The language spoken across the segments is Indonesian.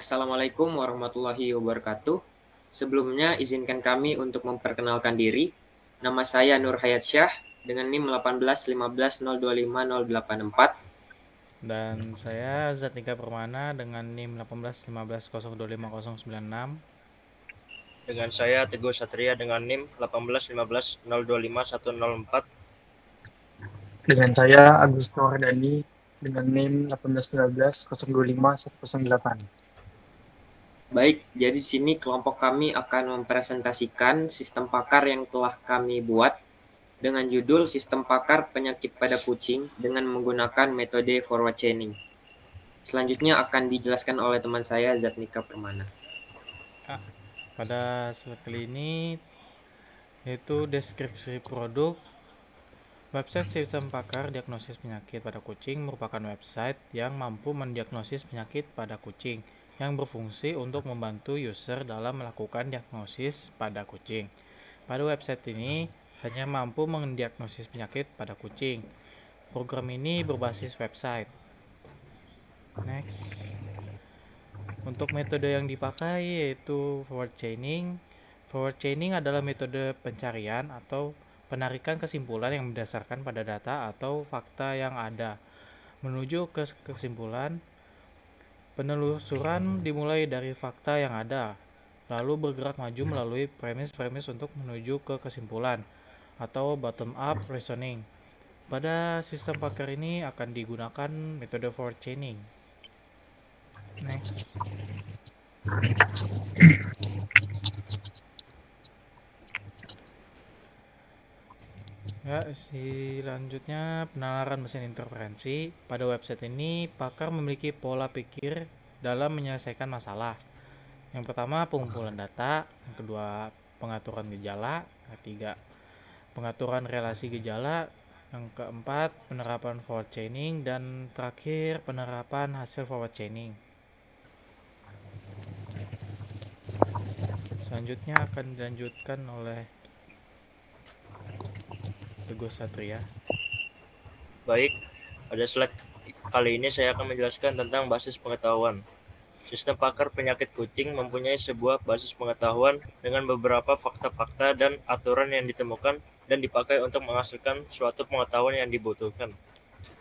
Assalamualaikum warahmatullahi wabarakatuh. Sebelumnya izinkan kami untuk memperkenalkan diri. Nama saya Nur Hayatsyah dengan NIM 1815012584. Dan saya Zatika Permana dengan NIM 181510250096. Dengan saya Teguh Satria dengan NIM 1815025104. Dengan saya Agus Nurdani dengan NIM 1819025108. Baik, jadi di sini kelompok kami akan mempresentasikan sistem pakar yang telah kami buat dengan judul Sistem Pakar Penyakit pada Kucing dengan menggunakan metode forward chaining. Selanjutnya akan dijelaskan oleh teman saya Zatnika Permana. Pada slide kali ini yaitu deskripsi produk. Website sistem pakar diagnosis penyakit pada kucing merupakan website yang mampu mendiagnosis penyakit pada kucing yang berfungsi untuk membantu user dalam melakukan diagnosis pada kucing. Pada website ini hanya mampu mendiagnosis penyakit pada kucing. Program ini berbasis website. Next. Untuk metode yang dipakai yaitu forward chaining. Forward chaining adalah metode pencarian atau penarikan kesimpulan yang berdasarkan pada data atau fakta yang ada. Menuju ke kesimpulan, penelusuran dimulai dari fakta yang ada, lalu bergerak maju melalui premis-premis untuk menuju ke kesimpulan atau bottom up reasoning. Pada sistem pakar ini akan digunakan metode forward chaining. Next. Ya, selanjutnya penalaran mesin interferensi. Pada website ini, pakar memiliki pola pikir dalam menyelesaikan masalah. Yang pertama, pengumpulan data. Yang kedua, pengaturan gejala. Yang ketiga, pengaturan relasi gejala. Yang keempat, penerapan forward chaining. Dan terakhir, penerapan hasil forward chaining. Selanjutnya akan dilanjutkan oleh Teguh Satria. Baik, pada slide kali ini saya akan menjelaskan tentang basis pengetahuan. Sistem pakar penyakit kucing mempunyai sebuah basis pengetahuan dengan beberapa fakta-fakta dan aturan yang ditemukan dan dipakai untuk menghasilkan suatu pengetahuan yang dibutuhkan.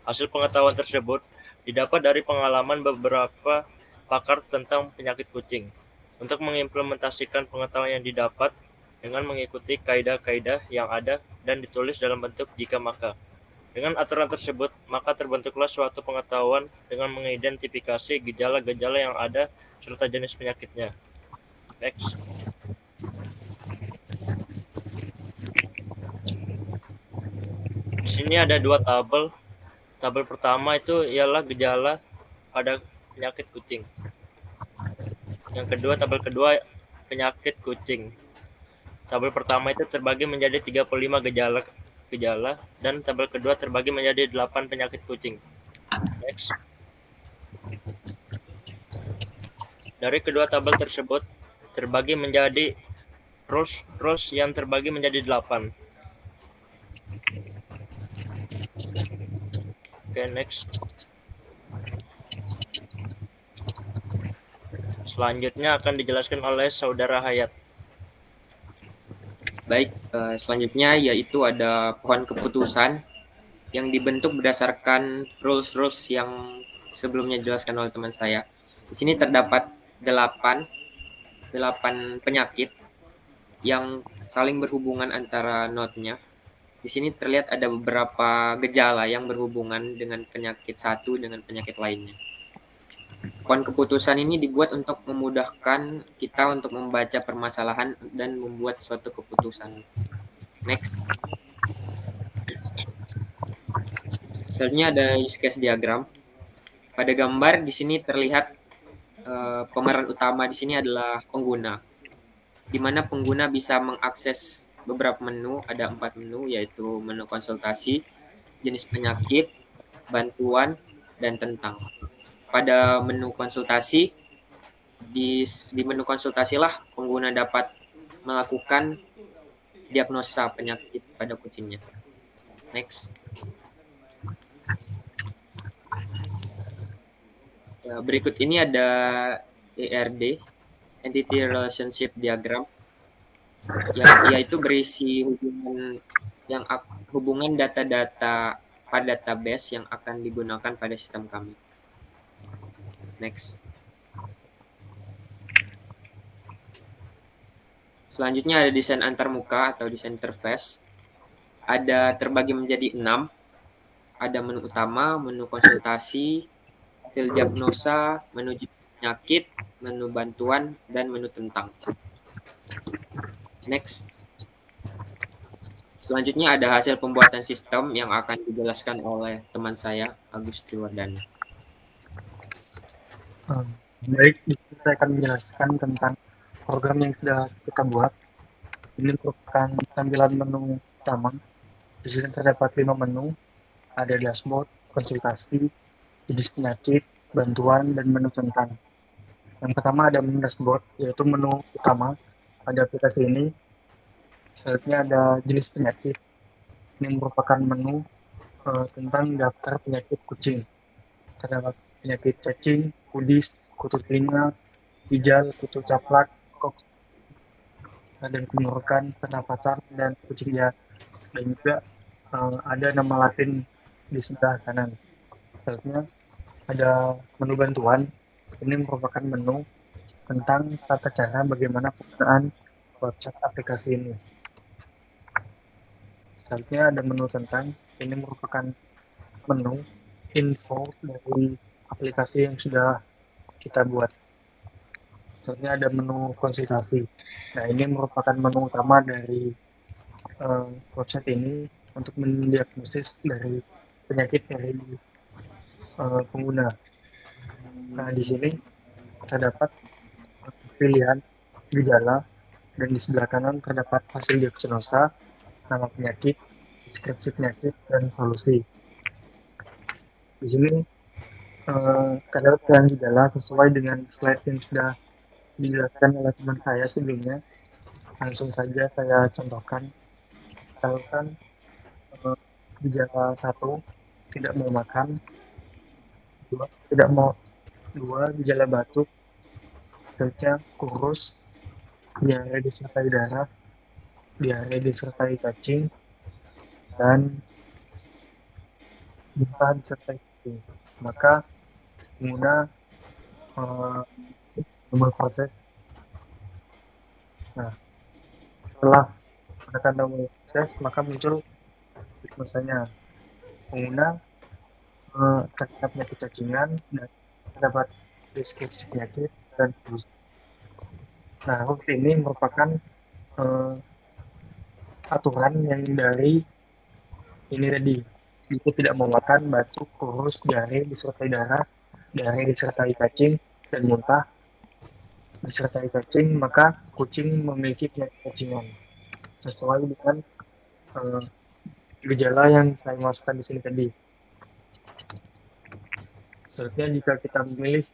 Hasil pengetahuan tersebut didapat dari pengalaman beberapa pakar tentang penyakit kucing. Untuk mengimplementasikan pengetahuan yang didapat dengan mengikuti kaidah-kaidah yang ada dan ditulis dalam bentuk jika maka. Dengan aturan tersebut, maka terbentuklah suatu pengetahuan dengan mengidentifikasi gejala-gejala yang ada serta jenis penyakitnya. Next. Di sini ada dua tabel. Tabel pertama itu ialah gejala pada penyakit kucing. Yang kedua, tabel kedua penyakit kucing. Tabel pertama itu terbagi menjadi 35 gejala dan tabel kedua terbagi menjadi 8 penyakit kucing. Next. Dari kedua tabel tersebut terbagi menjadi rules yang terbagi menjadi 8. Oke, next. Selanjutnya akan dijelaskan oleh Saudara Hayat. Baik, selanjutnya yaitu ada pohon keputusan yang dibentuk berdasarkan rules-rules yang sebelumnya dijelaskan oleh teman saya. Di sini terdapat 8 penyakit yang saling berhubungan antara notnya. Di sini terlihat ada beberapa gejala yang berhubungan dengan penyakit satu dengan penyakit lainnya. Pohon keputusan ini dibuat untuk memudahkan kita untuk membaca permasalahan dan membuat suatu keputusan. Next. Selanjutnya ada use case diagram. Pada gambar di sini terlihat pemeran utama di sini adalah pengguna, di mana pengguna bisa mengakses beberapa menu, ada 4 menu, yaitu menu konsultasi, jenis penyakit, bantuan, dan tentang. Pada menu konsultasi, di menu konsultasilah pengguna dapat melakukan diagnosa penyakit pada kucingnya. Next. Ya, berikut ini ada ERD, Entity Relationship Diagram, yaitu berisi hubungan data-data pada database yang akan digunakan pada sistem kami. Next. Selanjutnya ada desain antarmuka atau desain interface. Ada terbagi menjadi 6. Ada menu utama, menu konsultasi, hasil diagnosa, menu jenis penyakit, menu bantuan, dan menu tentang. Next. Selanjutnya ada hasil pembuatan sistem yang akan dijelaskan oleh teman saya, Agus Triwardana. Baik, saya akan menjelaskan tentang program yang sudah kita buat. Ini merupakan tampilan menu utama. Di sini terdapat 5 menu. Ada dashboard, konsultasi, jenis penyakit, bantuan, dan menu tentang. Yang pertama ada menu dashboard, yaitu menu utama pada aplikasi ini. Selanjutnya ada jenis penyakit. Ini merupakan menu tentang daftar penyakit kucing. Terdapat penyakit cacing, kudis, kutu telinga, hijal, kutu caplak, koks, dan tenggorokan, pernapasan, dan kucing liar. Dan juga ada nama Latin di sebelah kanan. Selanjutnya ada menu bantuan. Ini merupakan menu tentang tata cara bagaimana penggunaan website aplikasi ini. Selanjutnya ada menu tentang. Ini merupakan menu info dari aplikasi yang sudah kita buat. Selanjutnya ada menu konsultasi. Nah, ini merupakan menu utama dari website ini untuk mendiagnosis dari penyakit dari pengguna. Nah, di sini terdapat pilihan gejala dan di sebelah kanan terdapat hasil diagnosa, nama penyakit, deskripsi penyakit, dan solusi. Di sini terdapat pilihan gejala sesuai dengan slide yang sudah dijelaskan oleh teman saya sebelumnya. Langsung saja saya contohkan. Misalkan gejala 1 tidak mau makan, 2 gejala batuk, selanjutnya kurus, diare disertai darah, diare disertai cacing, dan muntah disertai kucing. Maka pengguna memproses. Nah, setelah menekan tombol proses, maka muncul diagnosanya. Pengguna terkena penyakit cacingan dan terdapat deskripsi penyakit dan solusi. Nah, rules ini merupakan aturan yang dari ini tadi. Jika tidak mau makan, batuk, kurus, diare disertai darah, diare disertai cacing, dan muntah disertai cacing, maka kucing memiliki penyakit cacingan sesuai dengan gejala yang saya masukkan di sini tadi. Selanjutnya, jika kita memilih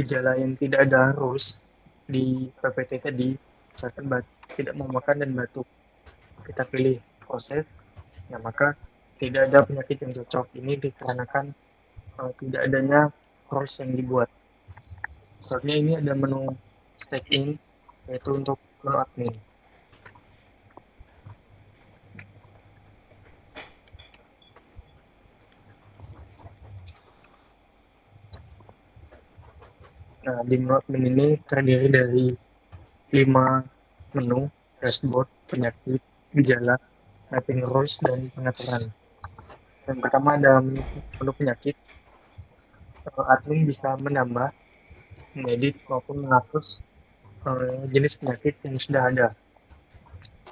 gejala yang tidak ada rules di PPT tadi, misalkan tidak mau makan dan batuk, kita pilih proses, ya maka tidak ada penyakit yang cocok. Ini dikarenakan tidak adanya rules yang dibuat. Selanjutnya ini ada menu stacking, yaitu untuk menu admin. Nah, di menu admin ini terdiri dari 5 menu: dashboard, penyakit, gejala, mapping rules, dan pengaturan. Yang pertama ada menu penyakit. Admin bisa menambah, mengedit, maupun menghapus jenis penyakit yang sudah ada.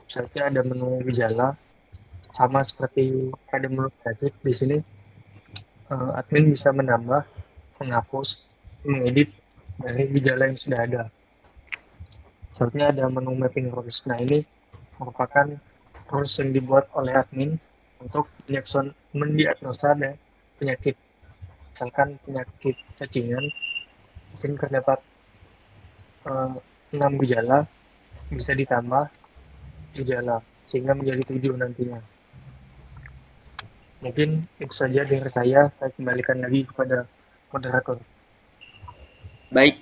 Misalnya ada menu gejala, sama seperti pada menu penyakit. Di sini admin bisa menambah, menghapus, mengedit dari gejala yang sudah ada. Selanjutnya ada menu mapping rules. Nah, ini merupakan rules yang dibuat oleh admin untuk mendiagnosa penyakit. Misalkan penyakit cacingan, di sini terdapat 6 gejala, bisa ditambah gejala sehingga menjadi 7 nantinya. Mungkin itu saja dari saya kembalikan lagi kepada moderator. Baik,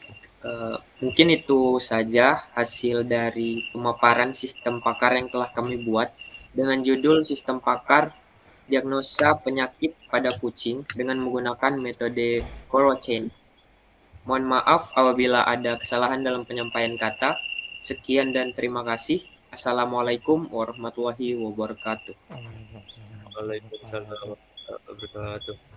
Mungkin itu saja hasil dari pemaparan sistem pakar yang telah kami buat dengan judul Sistem Pakar Diagnosa Penyakit pada Kucing dengan menggunakan metode Coro Chain. Mohon maaf apabila ada kesalahan dalam penyampaian kata. Sekian dan terima kasih. Assalamualaikum warahmatullahi wabarakatuh. Waalaikumsalam warahmatullahi wabarakatuh.